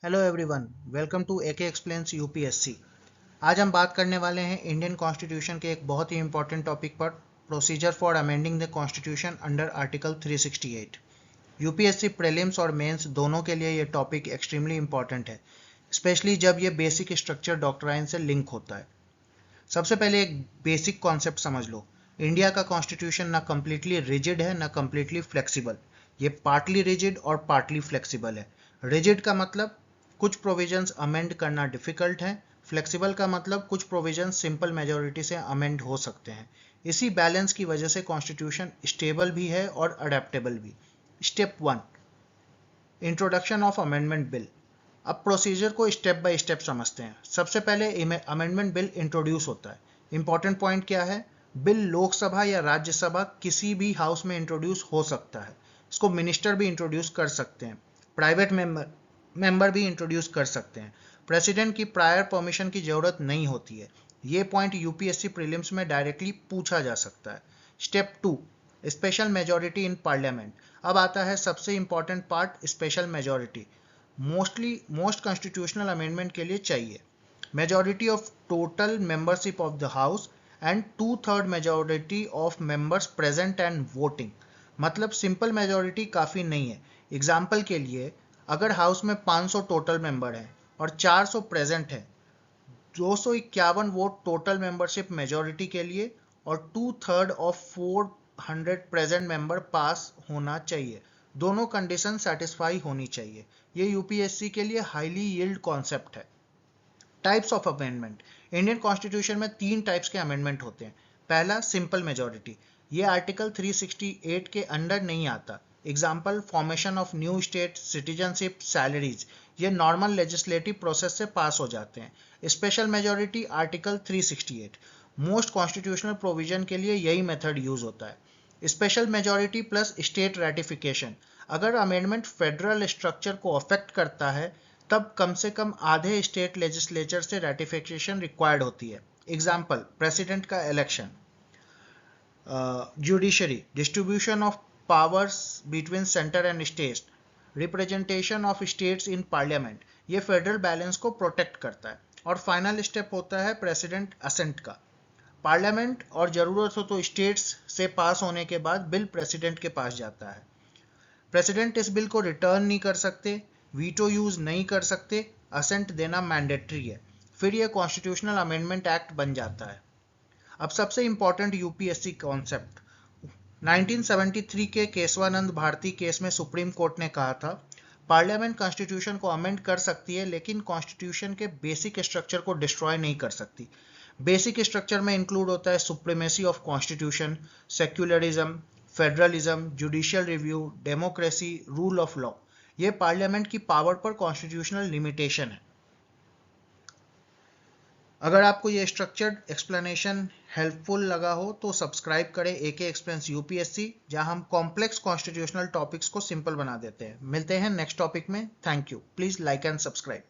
Hello everyone, welcome to AK explains UPSC. आज हम बात करने वाले हैं इंडियन कॉन्स्टिट्यूशन के एक बहुत ही इंपॉर्टेंट टॉपिक पर, procedure for amending the constitution under article 368। UPSC prelims और मेंस दोनों के लिए ये टॉपिक एक्सट्रीमली इंपॉर्टेंट है, स्पेशली जब ये बेसिक स्ट्रक्चर डॉक्ट्राइन से लिंक होता है। सबसे पहले एक बेसिक कॉन्सेप्ट समझ लो। इंडिया का कॉन्स्टिट्यूशन ना कम्प्लीटली रिजिड है ना कम्प्लीटली फ्लेक्सिबल। ये पार्टली रिजिड और पार्टली फ्लेक्सिबल है। रिजिड का मतलब कुछ प्रोविजंस अमेंड करना डिफिकल्ट है, फ्लेक्सिबल का मतलब कुछ प्रोविजंस सिंपल मेजॉरिटी से अमेंड हो सकते हैं। इसी बैलेंस की वजह से कॉन्स्टिट्यूशन स्टेबल भी है और अडेप्टेबल भी। Step 1, introduction of amendment bill. अब प्रोसीजर को स्टेप बाय स्टेप समझते हैं। सबसे पहले अमेंडमेंट बिल इंट्रोड्यूस होता है। इंपॉर्टेंट पॉइंट क्या है? बिल लोकसभा या राज्यसभा किसी भी हाउस में इंट्रोड्यूस हो सकता है। इसको मिनिस्टर भी इंट्रोड्यूस कर सकते हैं, प्राइवेट मेंबर भी इंट्रोड्यूस कर सकते हैं। प्रेसिडेंट की प्रायर परमिशन की जरूरत नहीं होती है। ये पॉइंट यूपीएससी प्रीलिम्स में डायरेक्टली पूछा जा सकता है। Step 2, special majority in parliament. अब आता है सबसे important part, special majority. Most constitutional amendment के लिए चाहिए majority of total membership of the house and 2/3 majority of members present and voting. मतलब सिंपल मेजॉरिटी काफ़ी नहीं है। एग्जाम्पल के लिए, अगर हाउस में 500 टोटल मेंबर हैं और 400 प्रेजेंट हैं, 251 वोट टोटल मेंबरशिप मेजॉरिटी के लिए और 2/3 ऑफ 400 प्रेजेंट मेंबर पास होना चाहिए। दोनों कंडीशन सेटिस्फाई होनी चाहिए। ये यूपीएससी के लिए हाईली यील्ड कॉन्सेप्ट है। Types of amendment. Indian constitution में 3 टाइप्स के अमेंडमेंट होते हैं। पहला, सिंपल मेजॉरिटी। ये आर्टिकल 368 के अंडर नहीं आता। Example, formation of new state, citizenship, salaries, ये नॉर्मल लेजिस्लेटिव प्रोसेस से पास हो जाते हैं। Special majority article 368। Most constitutional provision के लिए यही मेथड यूज होता है। Special majority plus state ratification. अगर अमेंडमेंट फेडरल स्ट्रक्चर को अफेक्ट करता है तब कम से कम आधे स्टेट लेजिस्लेचर से रेटिफिकेशन रिक्वायर्ड होती है। एग्जाम्पल, प्रेसिडेंट का election. Judiciary, distribution of powers between centre and state, representation of states in parliament, ये फेडरल बैलेंस को प्रोटेक्ट करता है। और फाइनल स्टेप होता है प्रेसिडेंट असेंट का। पार्लियामेंट और जरूरत हो तो स्टेट्स से पास होने के बाद बिल प्रेसिडेंट के पास जाता है। प्रेसिडेंट इस बिल को रिटर्न नहीं कर सकते, वीटो यूज नहीं कर सकते, असेंट देना मैंडेटरी है। फिर यह कॉन्स्टिट्यूशनल अमेंडमेंट एक्ट बन जाता है। अब सबसे इंपॉर्टेंट यूपीएससी कॉन्सेप्ट। 1973 के केशवानंद भारती केस में सुप्रीम कोर्ट ने कहा था, पार्लियामेंट कॉन्स्टिट्यूशन को अमेंड कर सकती है लेकिन कॉन्स्टिट्यूशन के बेसिक स्ट्रक्चर को डिस्ट्रॉय नहीं कर सकती। बेसिक स्ट्रक्चर में इंक्लूड होता है supremacy of constitution, secularism, federalism, judicial review, democracy, rule of law. ये पार्लियामेंट की पावर पर कॉन्स्टिट्यूशनल लिमिटेशन है। अगर आपको ये स्ट्रक्चर्ड एक्सप्लेनेशन हेल्पफुल लगा हो तो सब्सक्राइब करें एके एक्सप्लेन्स यूपीएससी, जहां हम कॉम्प्लेक्स कॉन्स्टिट्यूशनल टॉपिक्स को सिंपल बना देते हैं। मिलते हैं नेक्स्ट टॉपिक में। Thank you. Please like and subscribe.